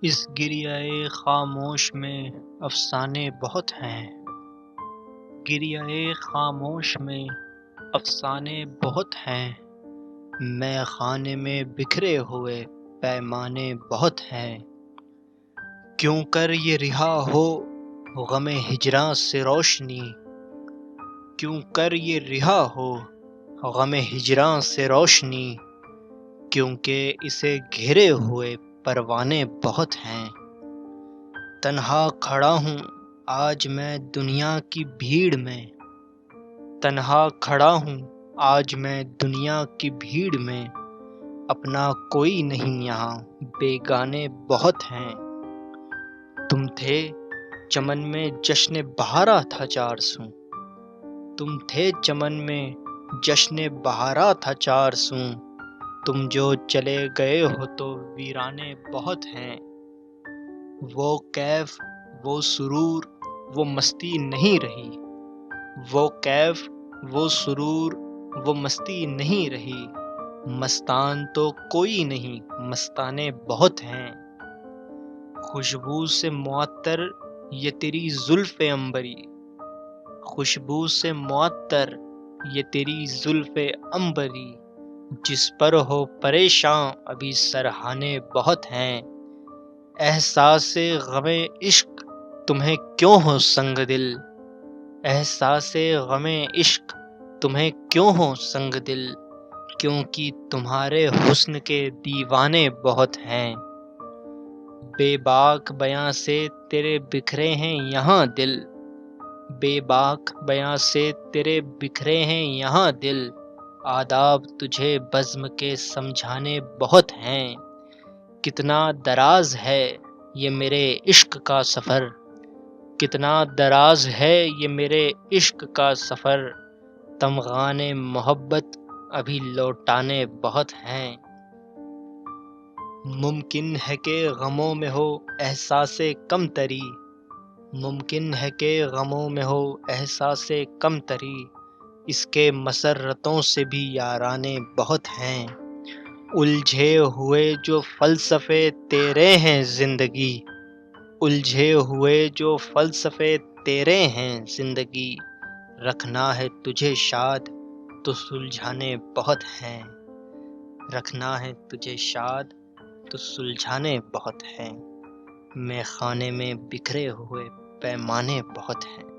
اس گریہائے خاموش میں افسانے بہت ہیں، گریہائے خاموش میں افسانے بہت ہیں، میں خانے میں بکھرے ہوئے پیمانے بہت ہیں۔ کیوں کر یہ رہا ہو غم ہجراں سے روشنی، کیوں کر یہ رہا ہو غم ہجراں سے روشنی، کیونکہ اسے گھیرے ہوئے پروانے بہت ہیں۔ تنہا کھڑا ہوں آج میں دنیا کی بھیڑ میں، تنہا کھڑا ہوں آج میں دنیا کی بھیڑ میں، اپنا کوئی نہیں یہاں بیگانے بہت ہیں۔ تم تھے چمن میں جشن بہارا تھا چار سو، تم تھے چمن میں جشن بہارا تھا چار سو، تم جو چلے گئے ہو تو ویرانے بہت ہیں۔ وہ کیف وہ سرور وہ مستی نہیں رہی، وہ کیف وہ سرور وہ مستی نہیں رہی، مستان تو کوئی نہیں مستانے بہت ہیں۔ خوشبو سے معطر یہ تیری زلف عنبری، خوشبو سے معطر یہ تیری زلف عنبری، جس پر ہو پریشاں ابھی سرہانے بہت ہیں۔ احساس غم عشق تمہیں کیوں ہو سنگ دل، احساس غم عشق تمہیں کیوں ہو سنگ دل، کیونکہ تمہارے حسن کے دیوانے بہت ہیں۔ بے باک بیاں سے تیرے بکھرے ہیں یہاں دل، بے باک بیاں سے تیرے بکھرے ہیں یہاں دل، آداب تجھے بزم کے سمجھانے بہت ہیں۔ کتنا دراز ہے یہ میرے عشق کا سفر، کتنا دراز ہے یہ میرے عشق کا سفر، تمغان محبت ابھی لوٹانے بہت ہیں۔ ممکن ہے کہ غموں میں ہو احساس کم تری، ممکن ہے کہ غموں میں ہو احساس کم تری، اس کے مسرتوں سے بھی یارانے بہت ہیں۔ الجھے ہوئے جو فلسفے تیرے ہیں زندگی، الجھے ہوئے جو فلسفے تیرے ہیں زندگی، رکھنا ہے تجھے شاد تو سلجھانے بہت ہیں، رکھنا ہے تجھے شاد تو سلجھانے بہت ہیں، میں خانے میں بکھرے ہوئے پیمانے بہت ہیں۔